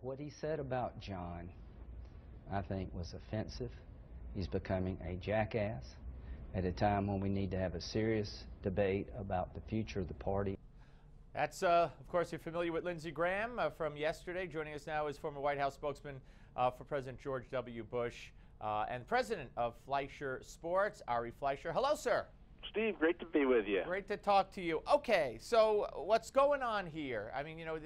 What he said about John, I think, was offensive. He's becoming a jackass at a time when we need to have a serious debate about the future of the party. That's, of course, you're familiar with Lindsey Graham from yesterday. Joining us now is former White House spokesman for President George W. Bush and president of Fleischer Sports, Ari Fleischer. Hello, sir. Steve, great to be with you. Great to talk to you. Okay, so what's going on here? I mean, you know,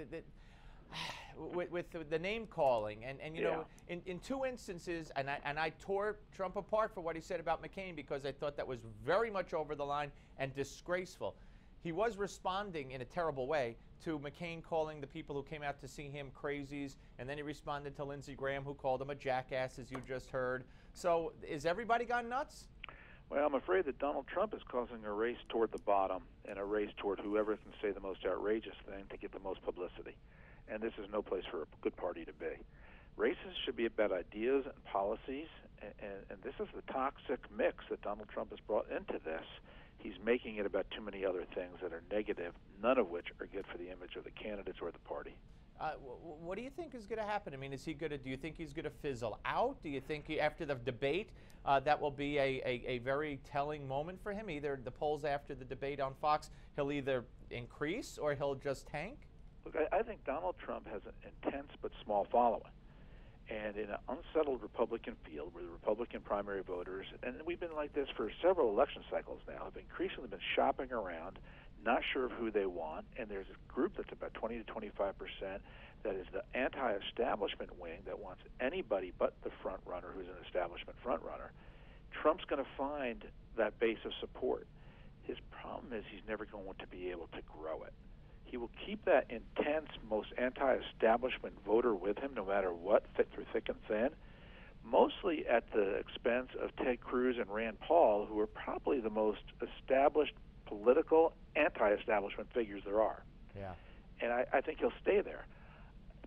with the name calling, and you know, in two instances, and I tore Trump apart for what he said about McCain because I thought that was very much over the line and disgraceful. He was responding in a terrible way to McCain calling the people who came out to see him crazies, and then he responded to Lindsey Graham, who called him a jackass, as you just heard. So is everybody gone nuts? Well, I'm afraid that Donald Trump is causing a race toward the bottom and a race toward whoever can say the most outrageous thing to get the most publicity. And this is no place for a good party to be. Races should be about ideas and policies, and this is the toxic mix that Donald Trump has brought into this. He's making it about too many other things that are negative, none of which are good for the image of the candidates or the party. What do you think is going to happen? I mean, is he going to? Do you think he's going to fizzle out? Do you think after the debate that will be a very telling moment for him? Either the polls after the debate on Fox, he'll either increase or he'll just tank? Look, I think Donald Trump has an intense but small following. And in an unsettled Republican field where the Republican primary voters, and we've been like this for several election cycles now, have increasingly been shopping around, not sure of who they want, and there's a group that's about 20 to 25% that is the anti-establishment wing that wants anybody but the front runner who's an establishment front runner. Trump's going to find that base of support. His problem is he's never going to be able to grow it. He will keep that intense, most anti-establishment voter with him no matter what, through thick and thin, mostly at the expense of Ted Cruz and Rand Paul, who are probably the most established political anti-establishment figures there are. Yeah. And I think he'll stay there.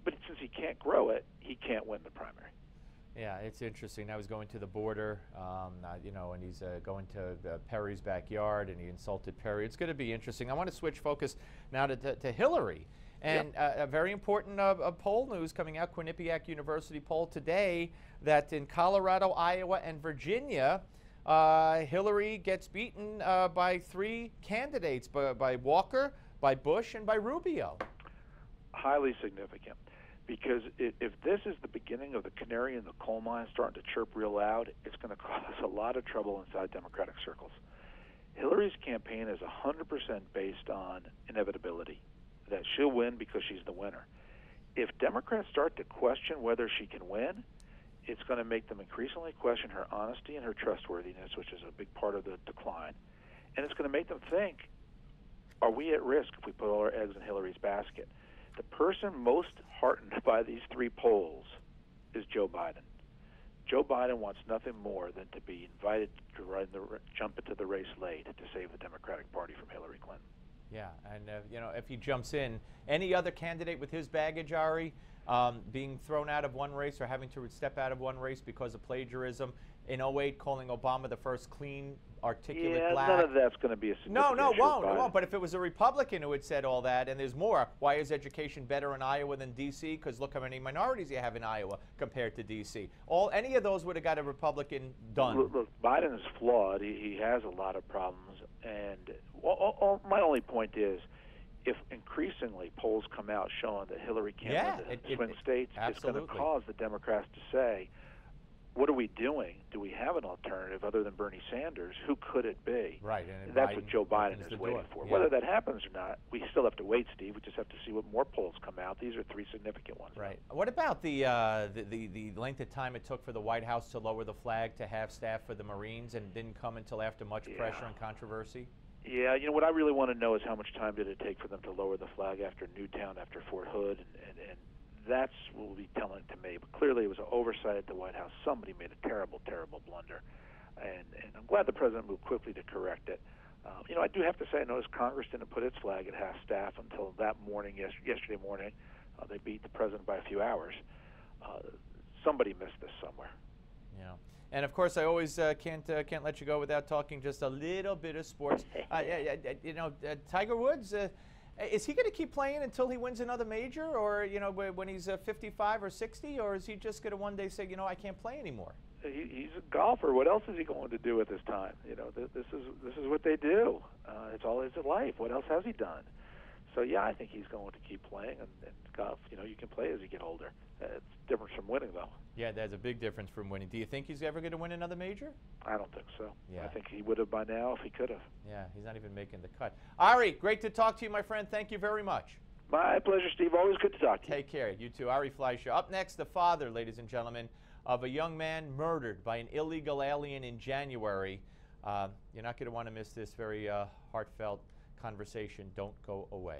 But since he can't grow it, he can't win the primary. Yeah, it's interesting. Now he's going to the border, you know, and he's going to Perry's backyard, and he insulted Perry. It's going to be interesting. I want to switch focus now to Hillary. And a very important poll news coming out, Quinnipiac University poll today, that in Colorado, Iowa, and Virginia, Hillary gets beaten by three candidates, by Walker, by Bush, and by Rubio. Highly significant. Because if this is the beginning of the canary in the coal mine starting to chirp real loud, it's going to cause a lot of trouble inside Democratic circles. Hillary's campaign is 100% based on inevitability, that she'll win because she's the winner. If Democrats start to question whether she can win, it's going to make them increasingly question her honesty and her trustworthiness, which is a big part of the decline. And it's going to make them think, are we at risk if we put all our eggs in Hillary's basket? The person most heartened by these three polls is Joe Biden. Joe Biden wants nothing more than to be invited to jump into the race late to save the Democratic Party from Hillary Clinton. Yeah, and you know, if he jumps in, any other candidate with his baggage, Ari, being thrown out of one race or having to step out of one race because of plagiarism, in 08 calling Obama the first clean, articulate black. None of that's going to be a significant issue. It won't. But if it was a Republican who had said all that, and there's more, why is education better in Iowa than D.C.? Because look how many minorities you have in Iowa compared to D.C. Any of those would have got a Republican done. Look, Biden is flawed. He has a lot of problems. And my only point is, if increasingly polls come out showing that Hillary can't win the swing states, it's going to cause the Democrats to say, what are we doing? Do we have an alternative other than Bernie Sanders? Who could it be? Right. And that's what Joe Biden is waiting for. Yeah. Whether that happens or not, we still have to wait, Steve. We just have to see what more polls come out. These are three significant ones. Right. What about the length of time it took for the White House to lower the flag to have staff for the Marines, and didn't come until after much pressure and controversy? Yeah, you know, what I really want to know is how much time did it take for them to lower the flag after Newtown, after Fort Hood, and that's what will be telling to me. But clearly it was an oversight at the White House. Somebody made a terrible, terrible blunder. And I'm glad the president moved quickly to correct it. You know, I do have to say I noticed Congress didn't put its flag at half-staff until that morning, yesterday morning. They beat the president by a few hours. Somebody missed this somewhere. Yeah. And of course, I always can't let you go without talking just a little bit of sports. You know, Tiger Woods, Is he going to keep playing until he wins another major, or you know, when he's 55 or 60, or is he just going to one day say, you know, I can't play anymore? He's a golfer. What else is he going to do at this time? You know, this is what they do. It's all his life. What else has he done? So yeah, I think he's going to keep playing. And golf, you know, you can play as you get older. It's different from winning, though. Yeah, there's a big difference from winning. Do you think he's ever going to win another major? I don't think so. Yeah. I think he would have by now if he could have. Yeah, he's not even making the cut. Ari, great to talk to you, my friend. Thank you very much. My pleasure, Steve. Always good to talk to you. Take care. You too. Ari Fleischer. Up next, the father, ladies and gentlemen, of a young man murdered by an illegal alien in January. You're not going to want to miss this very heartfelt conversation. Don't go away.